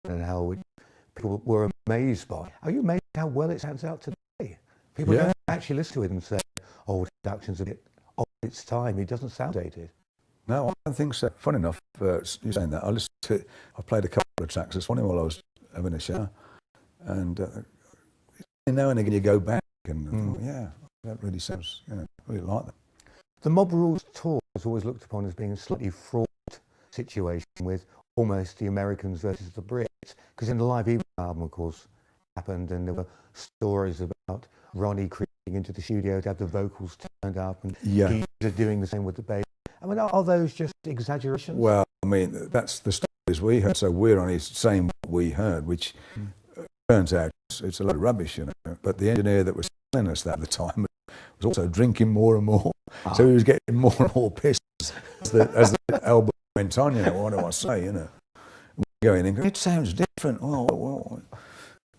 Heaven and Hell, which people were amazed by. Are you amazed how well it sounds out today? People don't actually listen to it and say, oh, the production's a bit of its time. It doesn't sound dated. No, I don't think so. Funny enough, you're saying that. I played a couple of tracks this morning while I was having a shower. And now and again you go back and yeah, that really sounds, I really like that. The Mob Rules tour was always looked upon as being a slightly fraught situation with almost the Americans versus the Brits. Because in the Live Evening album, of course, happened, and there were stories about Ronnie creeping into the studio to have the vocals turned up, and Geezer doing the same with the bass. I mean, are those just exaggerations? Well, I mean, that's the stories we heard, so we're only saying what we heard, which turns out it's a lot of rubbish, But the engineer that was telling us that at the time was also drinking more and more, so he was getting more and more pissed as the album went on, what do I say, Going in, it sounds different, well,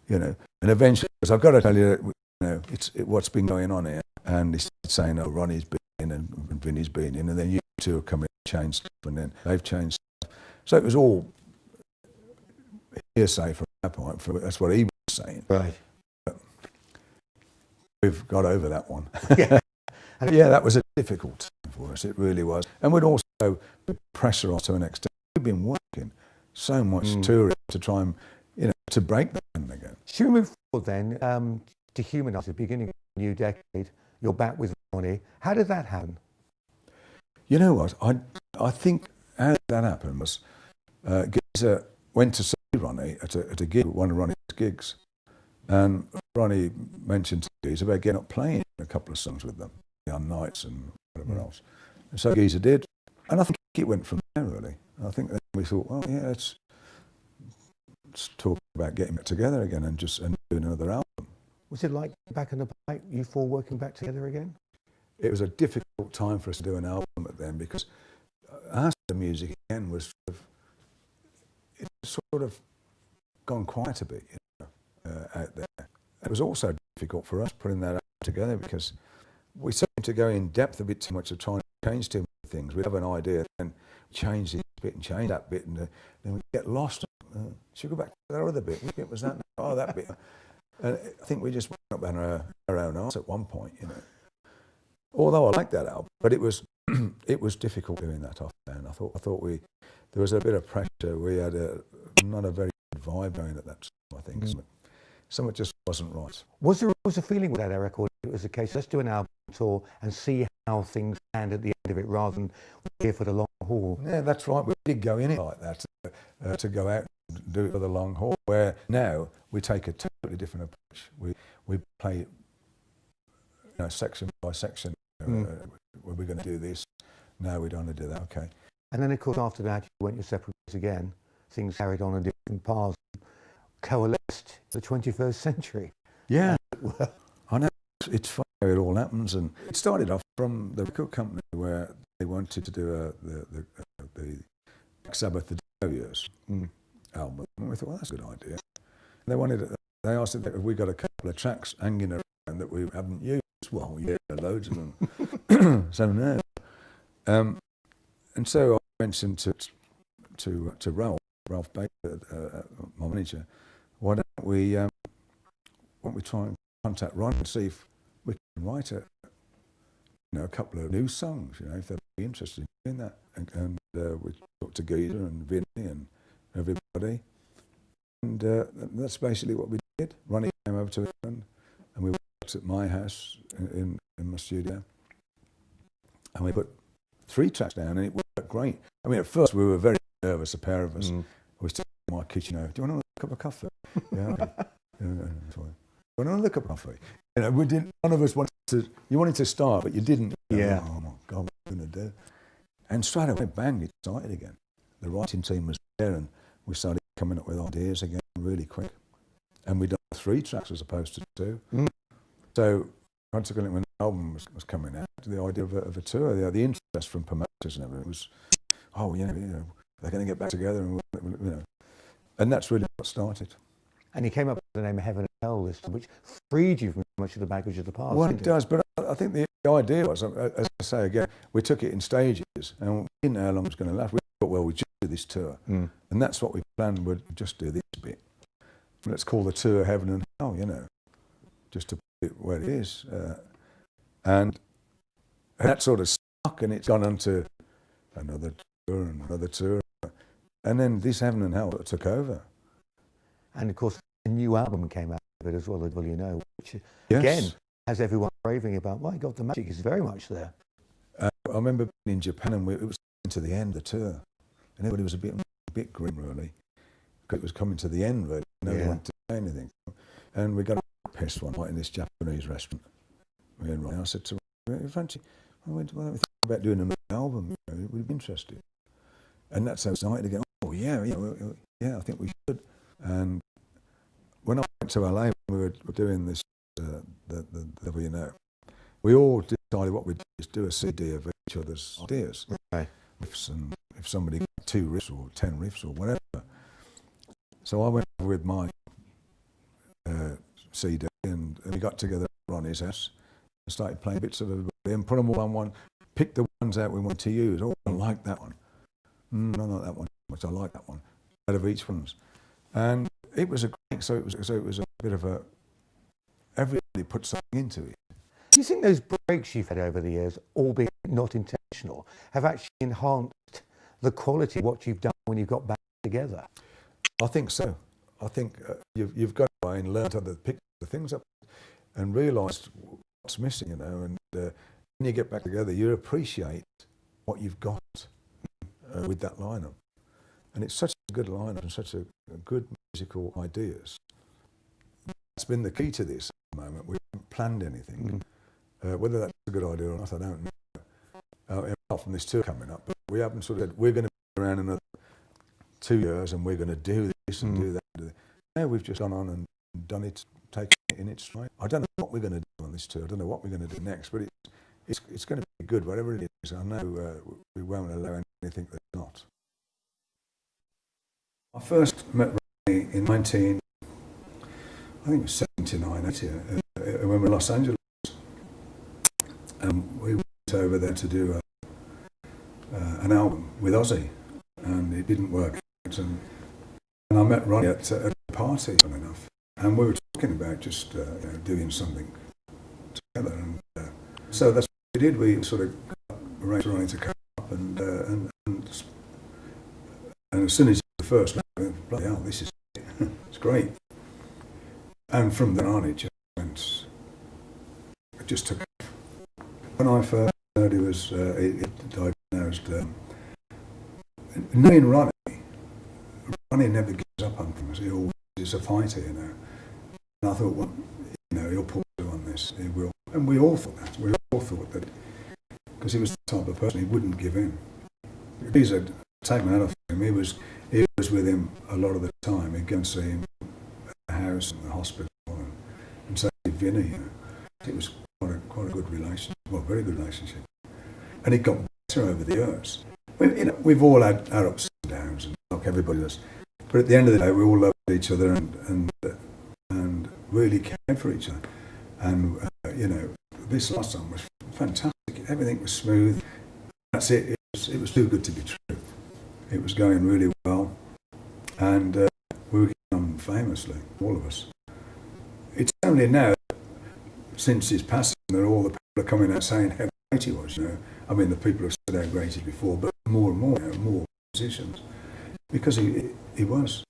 and eventually, because I've got to tell you, it's what's been going on here, and he started saying, oh, Ronnie's been in and Vinny's been in, and then you two have come in and changed stuff, and then they've changed stuff. So it was all hearsay from that point, that's what he was saying. Right. But we've got over that one. Yeah, that was a difficult time for us, it really was. And we'd also put pressure on to an extent. We've been working so much touring to try and, to break that again. Should we move forward then to Humanise, the beginning of a new decade? You're back with Ronnie. How did that happen? You know what? I think how that happened was Geezer went to see Ronnie at a gig, one of Ronnie's gigs, and Ronnie mentioned to Geezer about getting up playing a couple of songs with them on nights and whatever else. And so Geezer did, and I think it went from there really. I think that we thought, well, yeah, let's talk about getting it together again and doing another album. Was it like back in the pipe, you four working back together again? It was a difficult time for us to do an album at then, because our music again was sort of gone quite a bit out there. It was also difficult for us putting that album together because we seemed to go in depth a bit too much of trying to change too many things. We'd have an idea and change this bit and change that bit, and then we'd get lost. Should we go back to that other bit? Which bit was that? Oh, that bit. And I think we just went up on our own arse at one point, Although I liked that album, but it was difficult doing that off then. I thought there was a bit of pressure. We had not a very good vibe going at that time, I think. Something just wasn't right. Was there always a feeling with that record? It was a case, let's do an album tour and see how things stand at the end of it, rather than here for the long haul. Yeah, that's right. We did go in it like that to go out and do it for the long haul. Where now we take a totally different approach. We play section by section. Were we going to do this? No, we don't want to do that. Okay. And then, of course, after that, you went your separate ways again. Things carried on in different paths, coalesced the 21st century. Yeah. I know. It's funny how it all happens. And it started off from the record company where they wanted to do the Sabbath the Day Years album. And we thought, well, that's a good idea. And they asked if we got a couple of tracks hanging around that we haven't used. Well, yeah, loads of them. So no. And so I mentioned to Ralph Baker, my manager, why don't we try and contact Ron and see if we can write a couple of new songs, if they'd be interested in doing that. And we talked to Geezer and Vinny and everybody, and that's basically what we did. Ronnie came over to England, and we worked at my house in my studio, and we put 3 tracks down, and it worked great. I mean, at first we were very nervous, a pair of us. I was sitting in my kitchen, do you want a cup of coffee? Yeah, okay. Do you want another cup of coffee? We didn't. None of us wanted to. You wanted to start, but you didn't. Yeah. Oh my God, what are we going to do? And straight away, bang, it started again. The writing team was there, and we started coming up with ideas again really quick. And we done 3 tracks as opposed to 2. So consequently, when the album was coming out, the idea of a tour, the interest from promoters and everything was, they're going to get back together, and that's really what started. And he came up with the name of Heaven and Hell this time, which freed you from much of the baggage of the past. Well, it does, but I think the idea was, as I say again, we took it in stages, and we didn't know how long it was going to last. We thought, well, we just do this tour. And that's what we planned, we'd just do this bit. Let's call the tour Heaven and Hell, you know, just to put it where it is. And that sort of stuck, and it's gone on to another tour and another tour. And then this Heaven and Hell took over. And of course, a new album came out of it as well, you know, which again has everyone raving about. My God, the magic is very much there. I remember being in Japan, and it was to the end of the tour, and everybody was a bit grim, really, because it was coming to the end, really. Nobody wanted to say anything. And we got pissed one night in this Japanese restaurant. Me and Ronnie, I said to Ronnie, Francie, why don't we think about doing an album? You know, we'd be interested. And that's how excited again. Oh yeah, I think we should. And when I went to LA, we were doing this, you know, we all decided what we'd do is do a CD of each other's ideas. Right. Riffs, and if somebody got 2 riffs or 10 riffs or whatever. So I went with my CD, and we got together at Ronnie's house and started playing bits of everybody and put them all on one, picked the ones out we wanted to use. Oh, I like that one. I don't like that one much. I like that one. Out of each one. And it was a great, so it was a bit of a, everybody put something into it. Do you think those breaks you've had over the years, albeit not intentional, have actually enhanced the quality of what you've done when you got back together? I think so. I think you've got to try and learn to pick the things up and realise what's missing, you know. And when you get back together, you appreciate what you've got with that lineup. And it's such a good lineup and such a good musical ideas. That's been the key to this at the moment. We haven't planned anything. Whether that's a good idea or not, I don't know. Apart from this tour coming up, but we haven't sort of said we're going to be around another 2 years and we're going to do this and do that. Now we've just gone on and done it, taken it in its stride. I don't know what we're going to do on this tour. I don't know what we're going to do next, but it's going to be good, whatever it is. I know we won't allow anything that's not. I first met Ronnie in 1979, 80, when we were in Los Angeles. We went over there to do an album with Ozzy, and it didn't work out. And I met Ronnie at a party, funny enough, and we were talking about just doing something together. And so that's what we did. We sort of arranged Ronnie to come up, and as soon as the first night, bloody hell, this is it. It's great. And from then on, it just went. It just took. When I first heard he was diagnosed, knowing Ronnie never gives up on things. He always is a fighter, you know. And I thought, well, you know, he'll pull through on this. He will. And we all thought that. We all thought that, because he was the type of person he wouldn't give in. He's a taken out of him. He was with him a lot of the time. He'd go and see him at the house and the hospital and say, Vinny, you know. It was quite a good relationship, well, very good relationship. And it got better over the years. You know, we've all had our ups and downs, and like everybody does. But at the end of the day, we all loved each other and really cared for each other. And you know, this last time was fantastic. Everything was smooth. That's it. It was too good to be true. It was going really well, and we were getting on famously, all of us. It's only now, since his passing, that all the people are coming out saying how great he was. You know, I mean, the people have said how great he was before, but more and more, you know, more musicians, because he was.